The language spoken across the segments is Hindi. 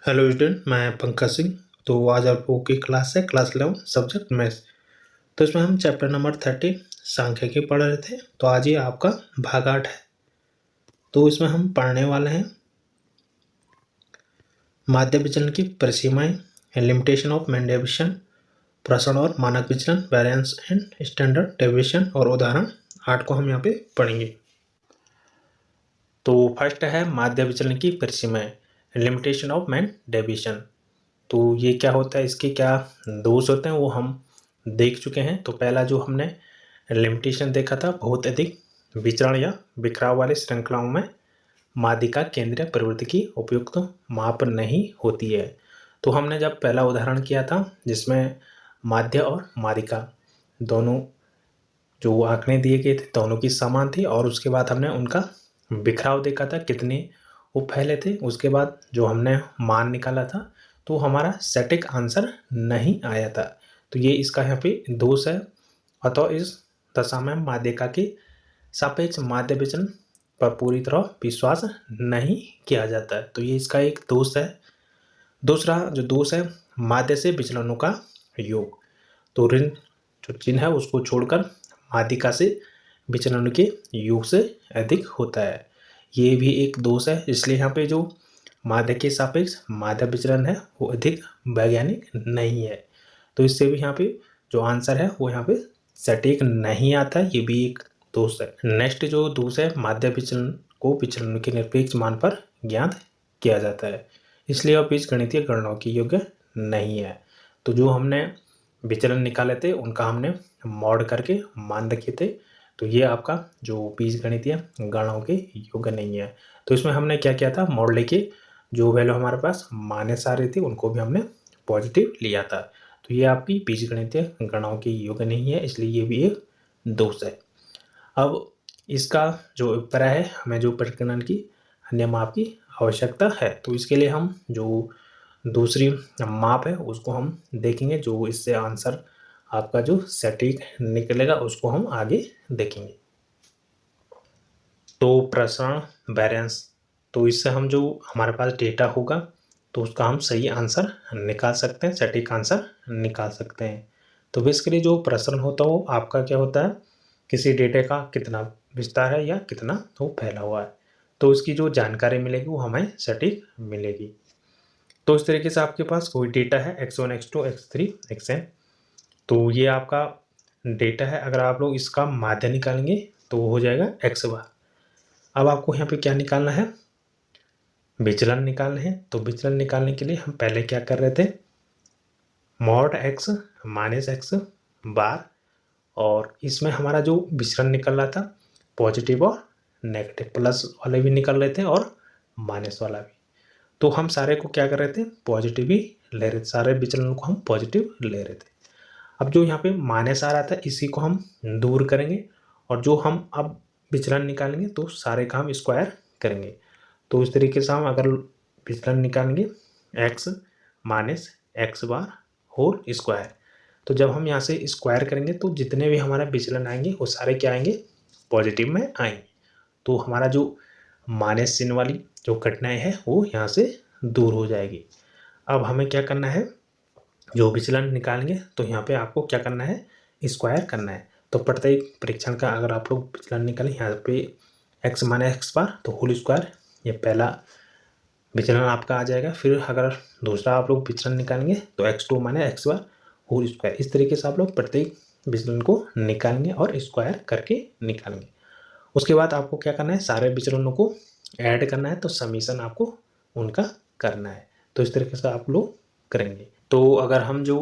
हेलो स्टूडेंट, मैं पंकज सिंह। तो आज आप लोगों की क्लास है क्लास 11 सब्जेक्ट मैथ्स। तो इसमें हम चैप्टर नंबर 30 सांख्यिकी पढ़ रहे थे। तो आज ये आपका भाग 8 है। तो इसमें हम पढ़ने वाले हैं माध्य विचलन की परिसीमाएं, लिमिटेशन ऑफ मीन डेविएशन, प्रसरण और मानक विचलन, वेरिएंस एंड स्टैंडर्ड डेविएशन और उदाहरण 8 को हम यहाँ पे पढ़ेंगे। तो फर्स्ट है माध्य विचलन की परिसीमाएं, लिमिटेशन ऑफ मीन डेविएशन। तो ये क्या होता है, इसके क्या दोष होते हैं वो हम देख चुके हैं। तो पहला जो हमने लिमिटेशन देखा था, बहुत अधिक विचरण या बिखराव वाली श्रृंखलाओं में माध्यिका केंद्रीय प्रवृत्ति की उपयुक्त माप नहीं होती है। तो हमने जब पहला उदाहरण किया था जिसमें माध्य और माध्यिका दोनों जो आंकड़े दिए गए थे दोनों की समान थी, और उसके बाद हमने उनका बिखराव देखा था, कितने वो फैले थे। उसके बाद जो हमने मान निकाला था तो हमारा सटीक आंसर नहीं आया था। तो ये इसका यहाँ पे दोष है। अतः इस दशा में माध्यिका के सापेक्ष माध्य विचलन पर पूरी तरह विश्वास नहीं किया जाता है। तो ये इसका एक दोष है। दूसरा जो दोष है, माध्य से विचलनों का योग। तो ऋण जो चिन्ह है उसको छोड़कर माध्यिका से विचलनों के योग से अधिक होता है। ये भी एक दोष है। इसलिए यहाँ पे जो माध्य के सापेक्ष माध्य विचलन है वो अधिक वैज्ञानिक नहीं है। तो इससे भी यहाँ पे जो आंसर है वो यहाँ पे सटीक नहीं आता है। ये भी एक दोष है। नेक्स्ट जो दोष है, माध्य विचलन को विचलन के निरपेक्ष मान पर ज्ञात किया जाता है, इसलिए वह बीजगणितीय गणनाओं की योग्य नहीं है। तो जो हमने विचलन निकाले थे उनका हमने मॉड करके मान रखे थे। तो ये आपका जो बीजगणितीय गणनाओं के योग्य नहीं है। तो इसमें हमने क्या किया था, मॉड लेके जो वैल्यू हमारे पास माइनस आ रही थी उनको भी हमने पॉजिटिव लिया था। तो ये आपकी बीजगणितीय गणनाओं के योग्य नहीं है, इसलिए ये भी एक दोष है। अब इसका जो उत्तर है, हमें जो परिकलन की अन्य माप की आवश्यकता है। तो इसके लिए हम जो दूसरी माप है उसको हम देखेंगे, जो इससे आंसर आपका जो सटीक निकलेगा उसको हम आगे देखेंगे। तो प्रसरण वेरिएंस, तो इससे हम जो हमारे पास डेटा होगा तो उसका हम सही आंसर निकाल सकते हैं, सटीक आंसर निकाल सकते हैं। तो बेसिकली जो प्रसरण होता है वो आपका क्या होता है, किसी डेटा का कितना विस्तार है या कितना वो फैला हुआ है, तो उसकी जो जानकारी मिलेगी वो हमें सटीक मिलेगी। तो इस तरीके से आपके पास कोई डेटा है x1 x2 x3 xn, तो ये आपका डेटा है। अगर आप लोग इसका माध्य निकालेंगे तो वो हो जाएगा x बार। अब आपको यहाँ पे क्या निकालना है, विचलन निकालने हैं। तो विचलन निकालने के लिए हम पहले क्या कर रहे थे, मॉड x माइनस x बार, और इसमें हमारा जो विचलन निकल रहा था पॉजिटिव और नेगेटिव, प्लस वाले भी निकल रहे थे और माइनस वाला भी। तो हम सारे को क्या कर रहे थे, पॉजिटिव ही ले रहे थे, सारे विचलन को हम पॉजिटिव ले रहे थे। अब जो यहाँ पे माइनस आ रहा था इसी को हम दूर करेंगे, और जो हम अब विचलन निकालेंगे तो सारे का हम स्क्वायर करेंगे। तो इस तरीके से हम अगर विचलन निकालेंगे x minus x bar whole square, तो जब हम यहाँ से स्क्वायर करेंगे तो जितने भी हमारा विचलन आएंगे वो सारे क्या आएंगे, पॉजिटिव में आएंगे। तो हमारा जो माइनस चिन्ह वाली जो कठिनाई है वो यहाँ से दूर हो जाएगी। अब हमें क्या करना है, जो विचलन निकालेंगे तो यहाँ पे आपको क्या करना है, स्क्वायर करना है। तो प्रत्येक परीक्षण का अगर आप लोग विचलन निकालें यहाँ पे x माइनस एक्स बार तो होल स्क्वायर, ये पहला विचलन आपका आ जाएगा। फिर अगर दूसरा आप लोग विचलन निकालेंगे तो x2 minus x bar whole square. इस तरीके से आप लोग प्रत्येक विचलन को निकालेंगे और स्क्वायर करके निकालेंगे। उसके बाद आपको क्या करना है, सारे विचलनों को ऐड करना है, तो समीशन आपको उनका करना है। तो इस तरीके से आप लोग करेंगे। तो अगर हम जो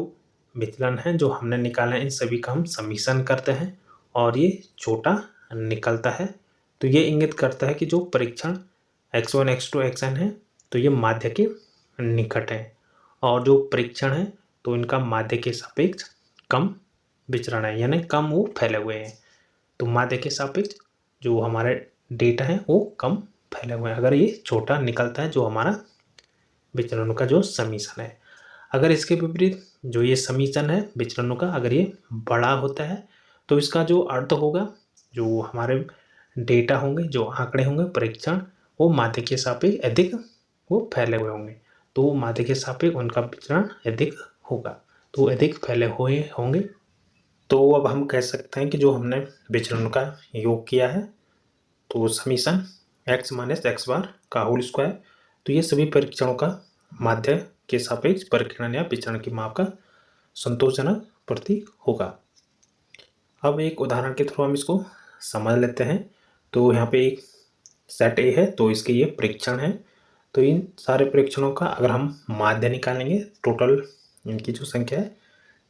विचलन हैं जो हमने निकाले हैं इन सभी का हम समीशन करते हैं और ये छोटा निकलता है, तो ये इंगित करता है कि जो परीक्षण x1 x2 xn है तो ये माध्य के निकट है, और जो परीक्षण है तो इनका माध्य के सापेक्ष कम विचरण है, यानी कम वो फैले हुए हैं। तो माध्य के सापेक्ष जो हमारे डेटा है वो कम फैले हुए हैं अगर ये छोटा निकलता है जो हमारा विचलनों का जो समीशन है। अगर इसके विपरीत जो ये समीशन है विचलनों का अगर ये बड़ा होता है तो इसका जो अर्थ होगा, जो हमारे डेटा होंगे, जो आंकड़े होंगे परीक्षण, वो माध्य के सापेक्ष अधिक वो फैले हुए होंगे। तो माध्य के सापेक्ष उनका विचलन अधिक होगा, तो अधिक फैले हुए होंगे। तो अब हम कह सकते हैं कि जो हमने विचलन का योग किया है तो summation x minus x bar का होल स्क्वायर, तो ये सभी परीक्षणों का माध्य के सापेक्ष परिक्षण या विचलन की माप का संतोषजनक प्रतीक होगा। अब एक उदाहरण के थ्रू हम इसको समझ लेते हैं। तो यहाँ पे एक सेट ए है, तो इसके ये परीक्षण है। तो इन सारे परीक्षणों का अगर हम माध्य निकालेंगे, टोटल इनकी जो संख्या है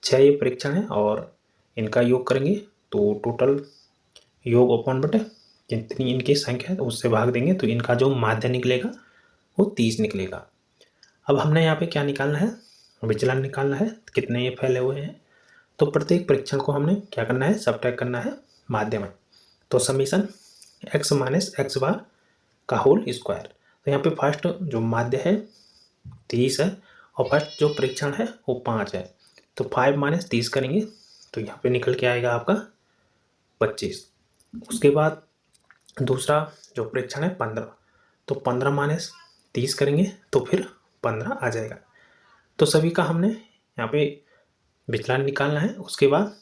6 ये परीक्षण है, और इनका योग करेंगे तो टोटल योग ओपन बटे जितनी इनकी संख्या है तो उससे भाग देंगे, तो इनका जो माध्य निकलेगा वो 30 निकलेगा। अब हमने यहाँ पे क्या निकालना है, विचलन निकालना है, कितने ये फैले हुए हैं। तो प्रत्येक परीक्षण को हमने क्या करना है, सबट्रैक्ट करना है माध्य में। तो summation x minus x bar का होल स्क्वायर, तो यहाँ पे फर्स्ट जो माध्य है 30 है, और फर्स्ट जो परीक्षण है वो 5 है। तो 5 माइनस 30 करेंगे तो यहाँ पे निकल के आएगा आपका 25। उसके बाद दूसरा जो परीक्षण है 15, तो 15 माइनस 30 करेंगे तो फिर 15 आ जाएगा। तो सभी का हमने यहाँ पे विचलन निकालना है। उसके बाद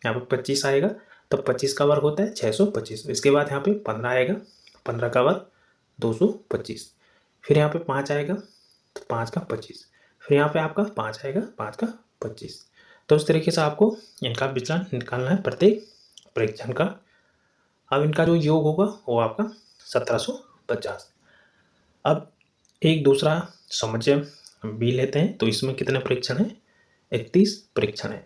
यहाँ पे 25 आएगा, तो 25 का वर्ग होता है 625। इसके बाद यहाँ पे 15 आएगा, 15 का वर्ग 225। फिर यहाँ पे 5 आएगा तो 5 का 25, फिर यहाँ पे आपका 5 आएगा, 5 का 25। तो इस तरीके से आपको इनका विचलन निकालना है प्रत्येक परीक्षण का। अब इनका जो योग होगा वो आपका 1750। अब एक दूसरा समस्या बी लेते हैं। तो इसमें कितने परीक्षण हैं, 31 परीक्षण है।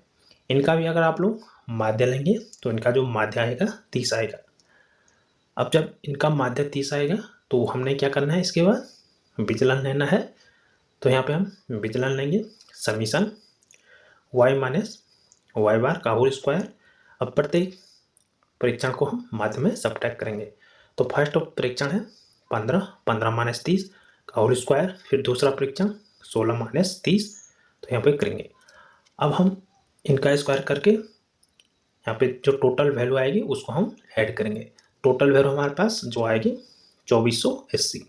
इनका भी अगर आप लोग माध्य लेंगे तो इनका जो माध्य आएगा 30 आएगा। अब जब इनका माध्य 30 आएगा तो हमने क्या करना है, इसके बाद विचलन लेना है। तो यहाँ पे हम विचलन लेंगे समीशन y माइनस वाई बार का होल स्क्वायर। अब प्रत्येक परीक्षण को हम माध्य में सबट्रैक्ट करेंगे। तो फर्स्ट परीक्षण है 15, 15 माइनस 30 का होल स्क्वायर। फिर दूसरा परीक्षण 16 माइनस 30, तो यहाँ पे करेंगे। अब हम इनका स्क्वायर करके यहाँ पे जो टोटल वैल्यू आएगी उसको हम ऐड करेंगे। टोटल वैल्यू हमारे पास जो आएगी 2480।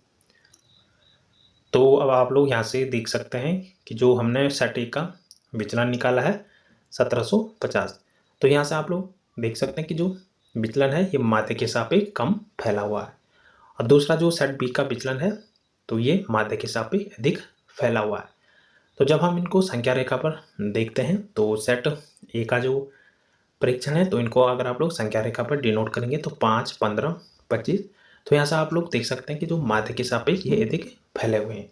तो अब आप लोग यहाँ से देख सकते हैं कि जो हमने सेट ए का विचलन निकाला है 1750। तो यहाँ से आप लोग देख सकते हैं कि जो विचलन है ये माध्य के सापेक्ष कम फैला हुआ है, और दूसरा जो सेट बी का विचलन है तो ये माध्य के सापेक्ष अधिक फैला हुआ है। तो जब हम इनको संख्या रेखा पर देखते हैं तो सेट ए का जो परीक्षण है तो इनको अगर आप लोग संख्या रेखा पर डिनोट करेंगे तो 5, 15, 25। तो यहाँ से आप लोग देख सकते हैं कि जो माध्य के सापेक्ष ये अधिक फैले हुए हैं।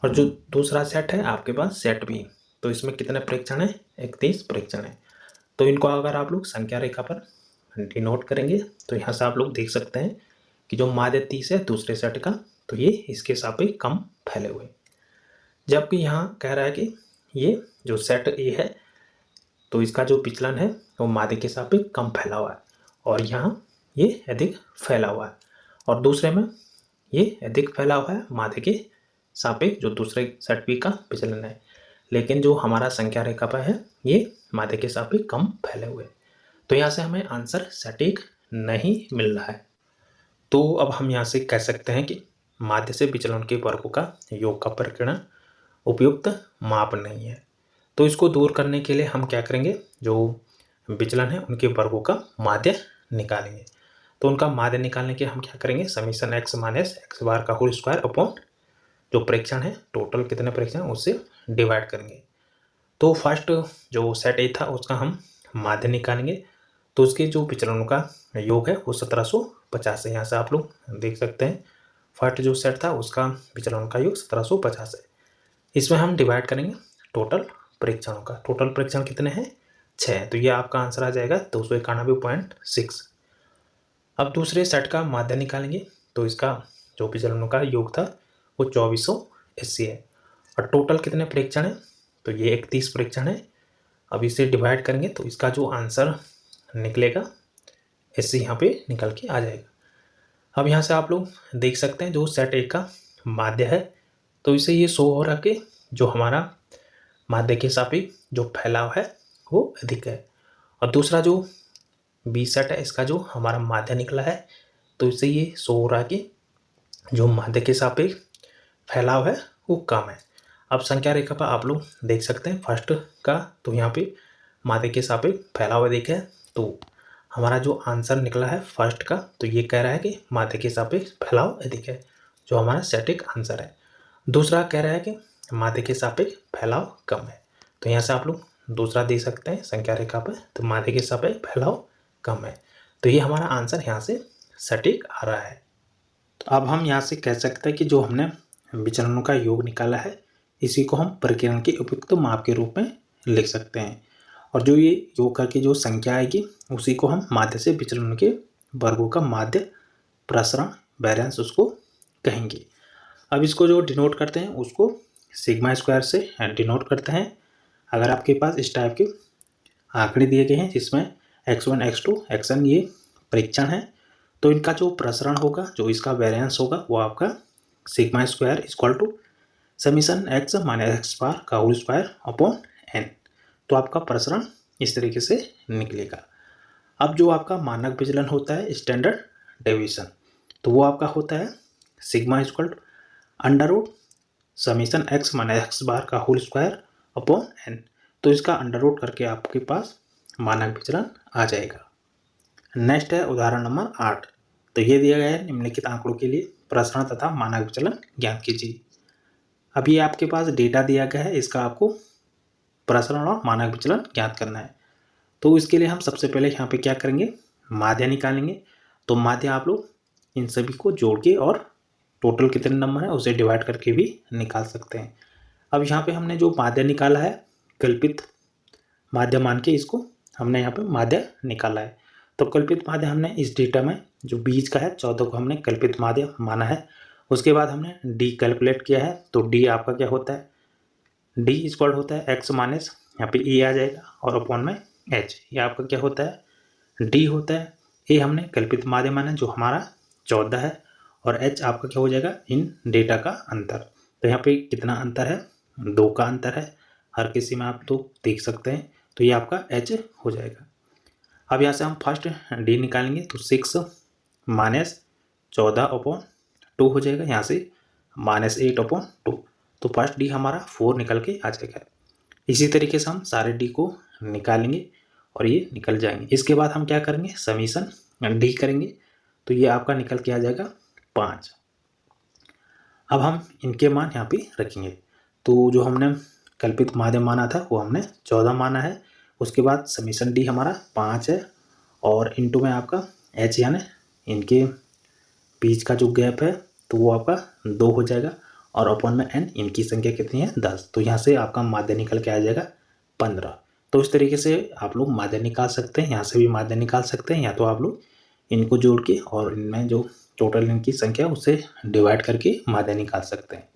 और जो दूसरा सेट है आपके पास सेट बी, तो इसमें कितने परीक्षण है, 31 परीक्षण है। तो इनको अगर आप लोग संख्या रेखा पर डिनोट करेंगे तो यहाँ से आप लोग देख सकते हैं कि जो माध्य 30 है दूसरे सेट का, तो ये इसके सापेक्ष कम फैले हुए। जबकि यहाँ कह रहा है कि ये जो सेट ए है तो इसका जो विचलन है वो माध्य के सापेक्ष कम फैला हुआ है, और यहाँ ये अधिक फैला हुआ है। और दूसरे में ये अधिक फैला हुआ है माध्य के सापेक्ष जो दूसरे सेट बी का विचलन है, लेकिन जो हमारा संख्या रेखा पर है ये माध्य के सापेक्ष कम फैले हुए। तो यहाँ से हमें आंसर सटीक नहीं मिल रहा है। तो अब हम यहाँ से कह सकते हैं कि माध्य से विचलन के वर्गों का योग का परिकीर्ण उपयुक्त माप नहीं है। तो इसको दूर करने के लिए हम क्या करेंगे, जो विचलन है उनके वर्गों का माध्य निकालेंगे। तो उनका माध्य निकालने के हम क्या करेंगे, summation x minus x bar का होल स्क्वायर अपॉन जो परीक्षण है टोटल कितने परीक्षण उससे डिवाइड करेंगे। तो फर्स्ट जो सेट ए था उसका हम माध्य निकालेंगे, तो उसके जो विचलनों का योग है वो 1750 है। यहाँ से आप लोग देख सकते हैं फर्स्ट जो सेट था उसका विचलन का योग 1750 है। इसमें हम डिवाइड करेंगे टोटल परीक्षणों का। टोटल परीक्षण कितने हैं, 6, तो ये आपका आंसर आ जाएगा 291.6। अब दूसरे सेट का माध्य निकालेंगे, तो इसका जो विचलनों का योग था वो 2480 है। और टोटल कितने परीक्षण है, तो ये 31 परीक्षण है। अब इसे डिवाइड करेंगे तो इसका जो आंसर निकलेगा 80 यहाँ पे निकल के आ जाएगा। अब यहाँ से आप लोग देख सकते हैं जो सेट ए का माध्य है तो इसे ये शो हो रहा कि जो हमारा माध्य के सापेक्ष जो फैलाव है वो अधिक है, और दूसरा जो बी सेट है इसका जो हमारा माध्य निकला है तो इससे ये शो हो रहा कि जो माध्य के सापेक्ष फैलाव है वो कम है। अब संख्या रेखा पर आप लोग देख सकते हैं फर्स्ट का, तो यहाँ पे माध्य के सापेक्ष फैला हुआ दिखा है। तो हमारा जो आंसर निकला है फर्स्ट का, तो ये कह रहा है कि माध्य के सापेक्ष फैलाव अधिक है, जो हमारा सटीक आंसर है। दूसरा कह रहा है कि माध्य के सापेक्ष फैलाव कम है। तो यहाँ से आप लोग दूसरा दे सकते हैं संख्या रेखा पर, तो माध्य के सापेक्ष फैलाव कम है। तो ये हमारा आंसर यहाँ से सटीक आ रहा है। तो अब हम यहाँ से कह सकते हैं कि जो हमने विचलनों का योग निकाला है, इसी को हम प्रकीर्णन के उपयुक्त माप के रूप में लिख सकते हैं। और जो ये योग करके जो संख्या आएगी, उसी को हम माध्य से विचलनों के वर्गों का माध्य, प्रसरण, वैरियंस उसको कहेंगे। अब इसको जो डिनोट करते हैं उसको सिग्मा स्क्वायर से डिनोट करते हैं। अगर आपके पास इस टाइप के आंकड़े दिए गए हैं जिसमें x1, x2, xn ये परीक्षण है, तो इनका जो प्रसरण होगा, जो इसका वेरिएंस होगा, वो आपका sigma square equal to summation x minus x bar का होल स्क्वायर अपॉन n। तो आपका प्रसरण इस तरीके से निकलेगा। अब जो आपका मानक विचलन होता है, स्टैंडर्ड डेविएशन, तो वो आपका होता है sigma equal to under root summation x minus x bar का होल स्क्वायर अपॉन n। तो इसका अंडर रूट करके आपके पास मानक विचलन आ जाएगा। नेक्स्ट है उदाहरण नंबर 8। तो ये दिया गया है निम्नलिखित आंकड़ों के लिए प्रसरण तथा मानक विचलन ज्ञात कीजिए। अब ये आपके पास डेटा दिया गया है, इसका आपको प्रसरण और मानक विचलन ज्ञात करना है। तो इसके लिए हम सबसे पहले यहाँ पे क्या करेंगे, माध्य निकालेंगे। तो माध्य आप लोग इन सभी को जोड़ के और टोटल कितने नंबर है उसे डिवाइड करके भी निकाल सकते हैं। अब यहाँ पे हमने जो माध्य निकाला है, कल्पित माध्य मान के इसको हमने यहाँ पे माध्य निकाला है। तो कल्पित माध्य हमने इस डेटा में जो बीच का है 14 को हमने कल्पित माध्य माना है। उसके बाद हमने डी कैलकुलेट किया है। तो डी आपका क्या होता है, डी इक्वल होता है एक्स माइनस यहाँ पे ए आ जाएगा और अपॉन में एच। ये आपका क्या होता है, डी होता है। ए हमने कल्पित माध्य माना जो हमारा 14 है, और एच आपका क्या हो जाएगा, इन डेटा का अंतर। तो यहाँ पे कितना अंतर है, 2 का अंतर है। हर किसी में आप तो देख सकते हैं। तो ये आपका एच हो जाएगा। अब यहाँ से हम फर्स्ट डी निकालेंगे। तो 6 माइनस 14 अपॉन 2 हो जाएगा, यहाँ से माइनस 8 अपॉन 2। तो फर्स्ट डी हमारा 4 निकल के आ जाएगा। इसी तरीके से हम सारे डी को निकालेंगे और ये निकल जाएंगे। इसके बाद हम क्या करेंगे, समीशन डी करेंगे। तो ये आपका निकल के आ जाएगा 5। अब हम इनके मान यहाँ पे रखेंगे। तो जो हमने कल्पित माध्य माना था वो हमने 14 माना है। उसके बाद समीशन डी हमारा 5 है, और इनटू में आपका एच यानी इनके बीच का जो गैप है तो वो आपका 2 हो जाएगा, और अपॉन में एन, इनकी संख्या कितनी है 10। तो यहाँ से आपका माध्य निकल के आ जाएगा 15। तो इस तरीके से आप लोग माध्य निकाल सकते हैं, यहाँ से भी माध्य निकाल सकते हैं, या तो आप लोग इनको जोड़ के और इनमें जो टोटल इनकी संख्या उससे डिवाइड करके माध्य निकाल सकते हैं।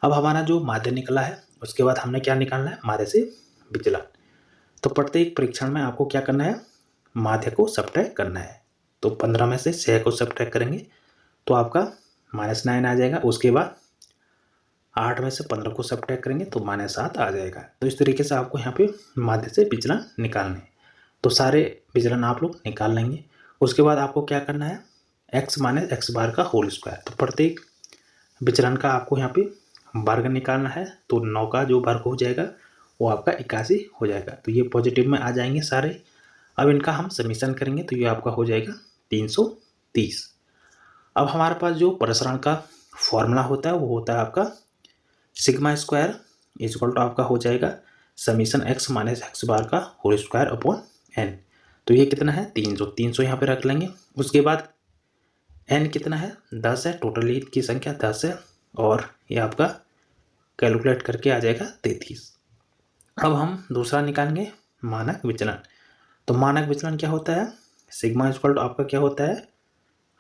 अब हमारा जो माध्य निकला है उसके बाद हमने क्या निकालना है, माध्य से विचलन। तो प्रत्येक परीक्षण में आपको क्या करना है, माध्य को सब्ट्रैक्ट करना है। तो 15 में से 6 को सब्ट्रैक्ट करेंगे तो आपका -9 आ जाएगा। उसके बाद 8 में से 15 को सब्ट्रैक्ट करेंगे तो -7 आ जाएगा। तो इस तरीके से आपको यहाँ पे माध्य से विचलन निकालने हैं। तो सारे विचलन आप लोग निकाल लेंगे। उसके बाद आपको क्या करना है, x माइनस एक्स बार का होल स्क्वायर। तो प्रत्येक विचलन का आपको यहाँ पे वर्ग निकालना है। तो 9 का जो वर्ग हो जाएगा वो आपका 81 हो जाएगा। तो ये पॉजिटिव में आ जाएंगे सारे। अब इनका हम समीशन करेंगे तो ये आपका हो जाएगा 330। अब हमारे पास जो प्रसरण का फॉर्मूला होता है वो होता है आपका सिग्मा स्क्वायर इक्वल टू आपका हो जाएगा summation x minus x bar का होल स्क्वायर अपॉन n। तो ये कितना है, 300 यहाँ पे रख लेंगे। उसके बाद n कितना है, 10 है। टोटल की संख्या 10 है, और ये आपका कैलकुलेट करके आ जाएगा 33। अब हम दूसरा निकालेंगे मानक विचलन। तो मानक विचलन क्या होता है, सिग्मा इक्वल टू आपका क्या होता है,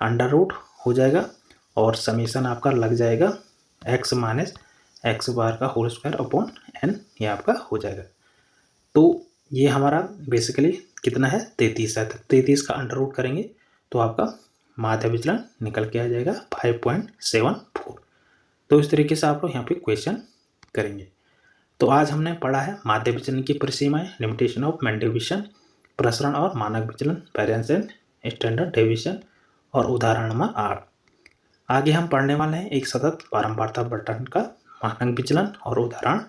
अंडर रूट हो जाएगा, और समीशन आपका लग जाएगा x माइनस एक्स बार का होल स्क्वायर अपॉन n। ये आपका हो जाएगा। तो ये हमारा बेसिकली कितना है, 33 है। 33 का अंडर रूट करेंगे तो आपका माध्य विचलन निकल के आ जाएगा 5.74। तो इस तरीके से आप लोग यहाँ पे क्वेश्चन करेंगे। तो आज हमने पढ़ा है माध्य विचलन की परिसीमाएं, लिमिटेशन ऑफ मीन डेविएशन, प्रसरण और मानक विचलन, वेरिएंस एंड स्टैंडर्ड डेविएशन, और उदाहरण नंबर 8। आगे हम पढ़ने वाले हैं एक सतत बारंबारता पैटर्न का मानक विचलन और उदाहरण